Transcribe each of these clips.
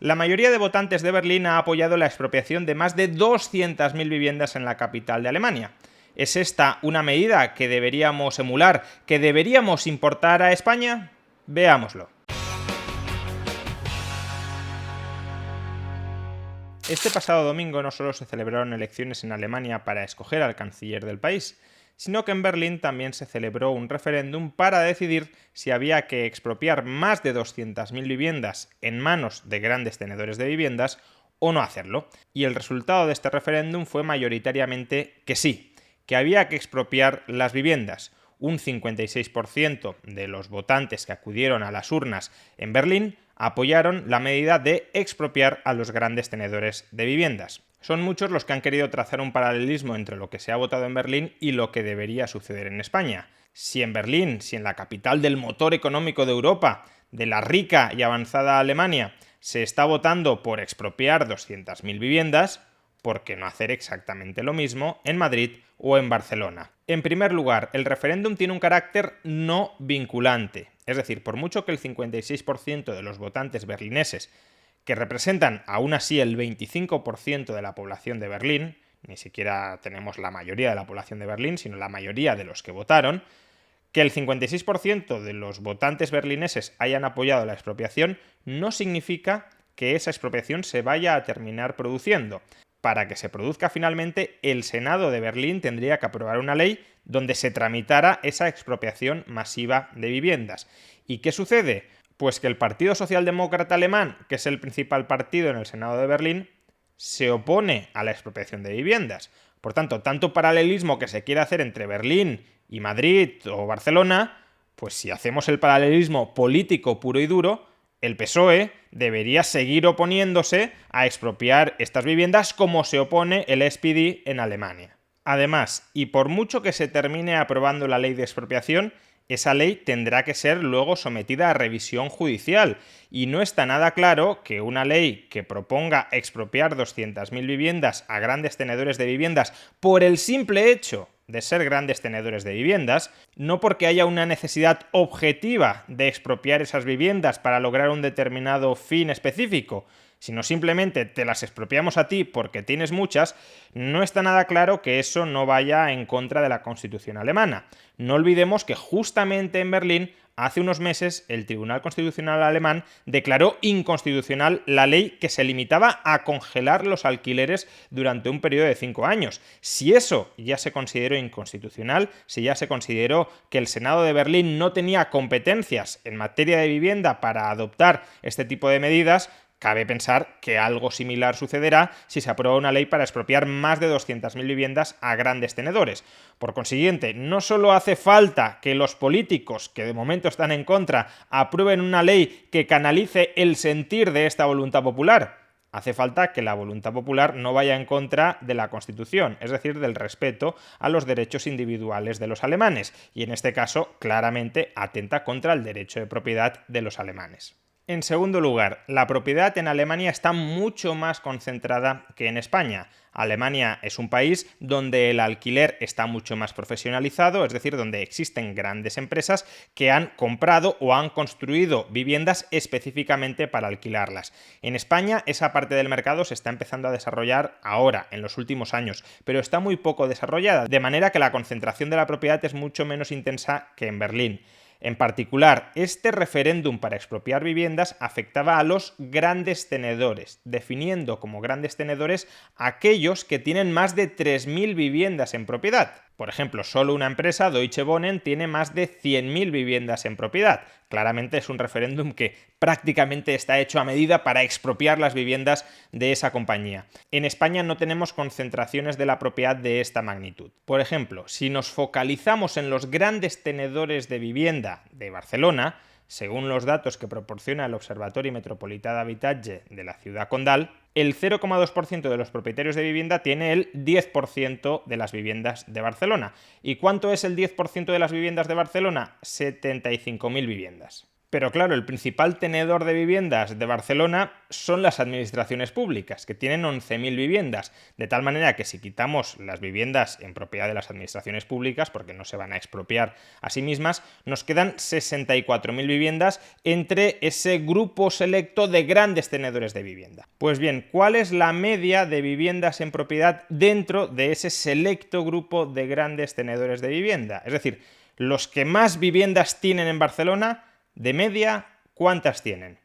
La mayoría de votantes de Berlín ha apoyado la expropiación de más de 200.000 viviendas en la capital de Alemania. ¿Es esta una medida que deberíamos emular, que deberíamos importar a España? Veámoslo. Este pasado domingo no solo se celebraron elecciones en Alemania para escoger al canciller del país, sino que en Berlín también se celebró un referéndum para decidir si había que expropiar más de 200.000 viviendas en manos de grandes tenedores de viviendas o no hacerlo. Y el resultado de este referéndum fue mayoritariamente que sí, que había que expropiar las viviendas. Un 56% de los votantes que acudieron a las urnas en Berlín apoyaron la medida de expropiar a los grandes tenedores de viviendas. Son muchos los que han querido trazar un paralelismo entre lo que se ha votado en Berlín y lo que debería suceder en España. Si en Berlín, si en la capital del motor económico de Europa, de la rica y avanzada Alemania, se está votando por expropiar 200.000 viviendas, ¿por qué no hacer exactamente lo mismo en Madrid o en Barcelona? En primer lugar, el referéndum tiene un carácter no vinculante. Es decir, por mucho que el 56% de los votantes berlineses, que representan aún así el 25% de la población de Berlín, ni siquiera tenemos la mayoría de la población de Berlín, sino la mayoría de los que votaron, que el 56% de los votantes berlineses hayan apoyado la expropiación no significa que esa expropiación se vaya a terminar produciendo. Para que se produzca finalmente, el Senado de Berlín tendría que aprobar una ley donde se tramitara esa expropiación masiva de viviendas. ¿Y qué sucede? Pues que el Partido Socialdemócrata Alemán, que es el principal partido en el Senado de Berlín, se opone a la expropiación de viviendas. Por tanto, tanto paralelismo que se quiere hacer entre Berlín y Madrid o Barcelona, pues si hacemos el paralelismo político puro y duro, el PSOE debería seguir oponiéndose a expropiar estas viviendas como se opone el SPD en Alemania. Además, y por mucho que se termine aprobando la ley de expropiación, esa ley tendrá que ser luego sometida a revisión judicial, y no está nada claro que una ley que proponga expropiar 200.000 viviendas a grandes tenedores de viviendas por el simple hecho de ser grandes tenedores de viviendas, no porque haya una necesidad objetiva de expropiar esas viviendas para lograr un determinado fin específico, sino simplemente te las expropiamos a ti porque tienes muchas, no está nada claro que eso no vaya en contra de la Constitución alemana. No olvidemos que justamente en Berlín, hace unos meses, el Tribunal Constitucional alemán declaró inconstitucional la ley que se limitaba a congelar los alquileres durante un periodo de 5 años. Si eso ya se consideró inconstitucional, si ya se consideró que el Senado de Berlín no tenía competencias en materia de vivienda para adoptar este tipo de medidas, cabe pensar que algo similar sucederá si se aprueba una ley para expropiar más de 200.000 viviendas a grandes tenedores. Por consiguiente, no solo hace falta que los políticos, que de momento están en contra, aprueben una ley que canalice el sentir de esta voluntad popular, hace falta que la voluntad popular no vaya en contra de la Constitución, es decir, del respeto a los derechos individuales de los alemanes, y en este caso claramente atenta contra el derecho de propiedad de los alemanes. En segundo lugar, la propiedad en Alemania está mucho más concentrada que en España. Alemania es un país donde el alquiler está mucho más profesionalizado, es decir, donde existen grandes empresas que han comprado o han construido viviendas específicamente para alquilarlas. En España esa parte del mercado se está empezando a desarrollar ahora, en los últimos años, pero está muy poco desarrollada, de manera que la concentración de la propiedad es mucho menos intensa que en Berlín. En particular, este referéndum para expropiar viviendas afectaba a los grandes tenedores, definiendo como grandes tenedores aquellos que tienen más de 3.000 viviendas en propiedad. Por ejemplo, solo una empresa, Deutsche Wohnen, tiene más de 100.000 viviendas en propiedad. Claramente es un referéndum que prácticamente está hecho a medida para expropiar las viviendas de esa compañía. En España no tenemos concentraciones de la propiedad de esta magnitud. Por ejemplo, si nos focalizamos en los grandes tenedores de vivienda de Barcelona, según los datos que proporciona el Observatori Metropolità d'Habitatge de la ciudad condal, el 0,2% de los propietarios de vivienda tiene el 10% de las viviendas de Barcelona. ¿Y cuánto es el 10% de las viviendas de Barcelona? 75.000 viviendas. Pero claro, el principal tenedor de viviendas de Barcelona son las administraciones públicas, que tienen 11.000 viviendas, de tal manera que si quitamos las viviendas en propiedad de las administraciones públicas, porque no se van a expropiar a sí mismas, nos quedan 64.000 viviendas entre ese grupo selecto de grandes tenedores de vivienda. Pues bien, ¿cuál es la media de viviendas en propiedad dentro de ese selecto grupo de grandes tenedores de vivienda? Es decir, los que más viviendas tienen en Barcelona, de media, ¿cuántas tienen?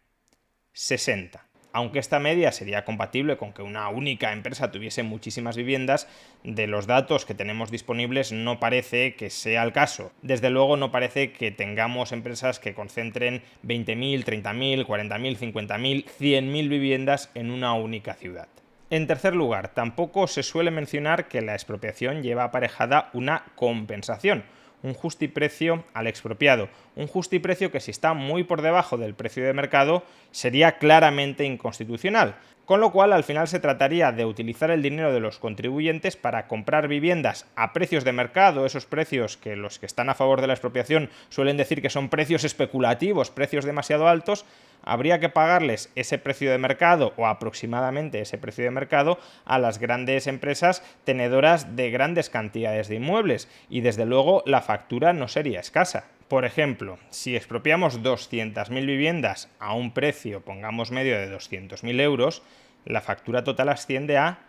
60. Aunque esta media sería compatible con que una única empresa tuviese muchísimas viviendas, de los datos que tenemos disponibles no parece que sea el caso. Desde luego no parece que tengamos empresas que concentren 20.000, 30.000, 40.000, 50.000, 100.000 viviendas en una única ciudad. En tercer lugar, tampoco se suele mencionar que la expropiación lleva aparejada una compensación, un justiprecio al expropiado, un justiprecio que si está muy por debajo del precio de mercado sería claramente inconstitucional, con lo cual al final se trataría de utilizar el dinero de los contribuyentes para comprar viviendas a precios de mercado, esos precios que los que están a favor de la expropiación suelen decir que son precios especulativos, precios demasiado altos. Habría que pagarles ese precio de mercado o aproximadamente ese precio de mercado a las grandes empresas tenedoras de grandes cantidades de inmuebles y desde luego la factura no sería escasa. Por ejemplo, si expropiamos 200.000 viviendas a un precio, pongamos medio de 200.000 euros, la factura total asciende a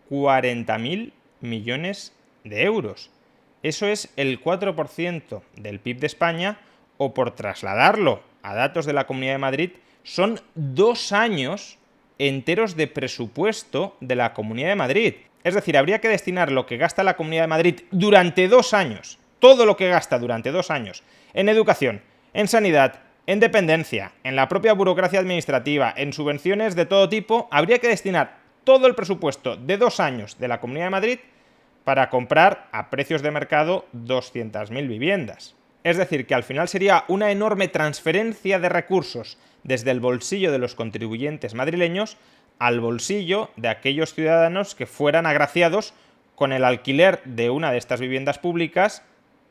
40.000 millones de euros. Eso es el 4% del PIB de España, o por trasladarlo a datos de la Comunidad de Madrid, son 2 años enteros de presupuesto de la Comunidad de Madrid. Es decir, habría que destinar lo que gasta la Comunidad de Madrid durante 2 años, todo lo que gasta durante 2 años, en educación, en sanidad, en dependencia, en la propia burocracia administrativa, en subvenciones de todo tipo. Habría que destinar todo el presupuesto de 2 años de la Comunidad de Madrid para comprar a precios de mercado 200.000 viviendas. Es decir, que al final sería una enorme transferencia de recursos desde el bolsillo de los contribuyentes madrileños al bolsillo de aquellos ciudadanos que fueran agraciados con el alquiler de una de estas viviendas públicas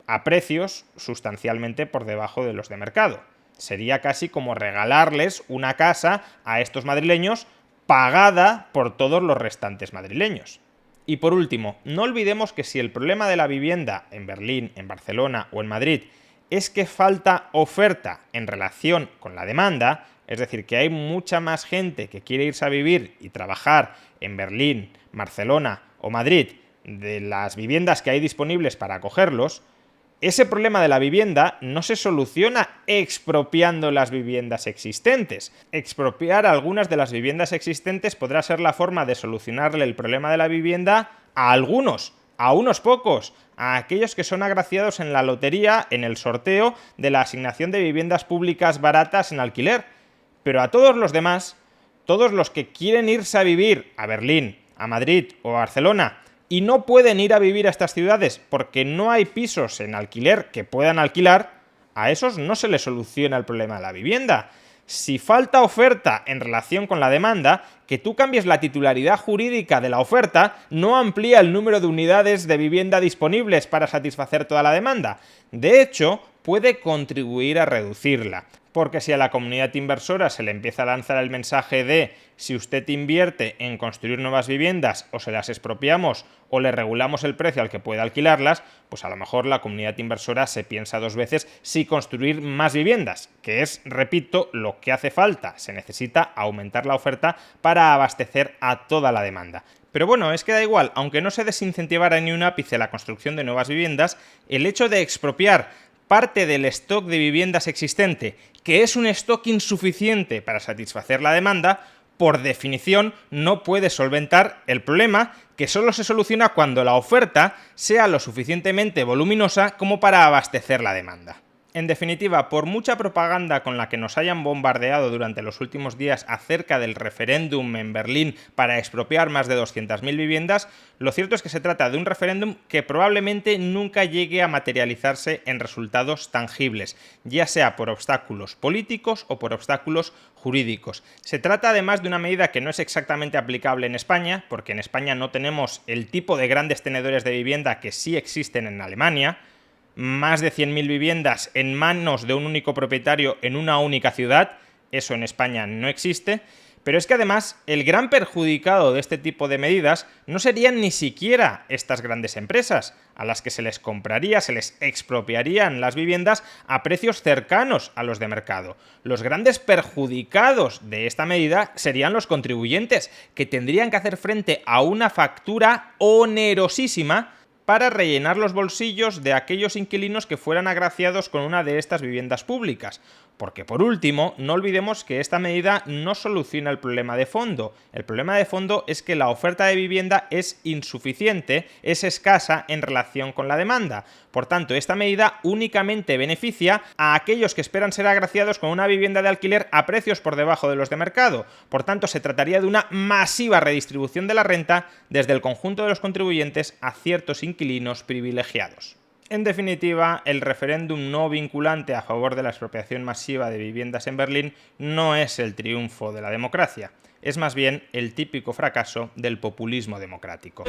a precios sustancialmente por debajo de los de mercado. Sería casi como regalarles una casa a estos madrileños pagada por todos los restantes madrileños. Y por último, no olvidemos que si el problema de la vivienda en Berlín, en Barcelona o en Madrid es que falta oferta en relación con la demanda, es decir, que hay mucha más gente que quiere irse a vivir y trabajar en Berlín, Barcelona o Madrid de las viviendas que hay disponibles para acogerlos, ese problema de la vivienda no se soluciona expropiando las viviendas existentes. Expropiar algunas de las viviendas existentes podrá ser la forma de solucionarle el problema de la vivienda a algunos, a unos pocos, a aquellos que son agraciados en la lotería, en el sorteo de la asignación de viviendas públicas baratas en alquiler. Pero a todos los demás, todos los que quieren irse a vivir a Berlín, a Madrid o a Barcelona, y no pueden ir a vivir a estas ciudades porque no hay pisos en alquiler que puedan alquilar, a esos no se les soluciona el problema de la vivienda. Si falta oferta en relación con la demanda, que tú cambies la titularidad jurídica de la oferta no amplía el número de unidades de vivienda disponibles para satisfacer toda la demanda. De hecho, puede contribuir a reducirla. Porque si a la comunidad inversora se le empieza a lanzar el mensaje de si usted invierte en construir nuevas viviendas o se las expropiamos o le regulamos el precio al que puede alquilarlas, pues a lo mejor la comunidad inversora se piensa 2 veces si construir más viviendas, que es, repito, lo que hace falta. Se necesita aumentar la oferta para abastecer a toda la demanda. Pero bueno, es que da igual, aunque no se desincentivara ni un ápice la construcción de nuevas viviendas, el hecho de expropiar parte del stock de viviendas existente, que es un stock insuficiente para satisfacer la demanda, por definición no puede solventar el problema, que solo se soluciona cuando la oferta sea lo suficientemente voluminosa como para abastecer la demanda. En definitiva, por mucha propaganda con la que nos hayan bombardeado durante los últimos días acerca del referéndum en Berlín para expropiar más de 200.000 viviendas, lo cierto es que se trata de un referéndum que probablemente nunca llegue a materializarse en resultados tangibles, ya sea por obstáculos políticos o por obstáculos jurídicos. Se trata además de una medida que no es exactamente aplicable en España, porque en España no tenemos el tipo de grandes tenedores de vivienda que sí existen en Alemania. más de 100.000 viviendas en manos de un único propietario en una única ciudad. Eso en España no existe. Pero es que además el gran perjudicado de este tipo de medidas no serían ni siquiera estas grandes empresas, a las que se les compraría, se les expropiarían las viviendas a precios cercanos a los de mercado. Los grandes perjudicados de esta medida serían los contribuyentes, que tendrían que hacer frente a una factura onerosísima para rellenar los bolsillos de aquellos inquilinos que fueran agraciados con una de estas viviendas públicas. Porque por último, no olvidemos que esta medida no soluciona el problema de fondo. El problema de fondo es que la oferta de vivienda es insuficiente, es escasa en relación con la demanda. Por tanto, esta medida únicamente beneficia a aquellos que esperan ser agraciados con una vivienda de alquiler a precios por debajo de los de mercado. Por tanto, se trataría de una masiva redistribución de la renta desde el conjunto de los contribuyentes a ciertos inquilinos privilegiados. En definitiva, el referéndum no vinculante a favor de la expropiación masiva de viviendas en Berlín no es el triunfo de la democracia, es más bien el típico fracaso del populismo democrático.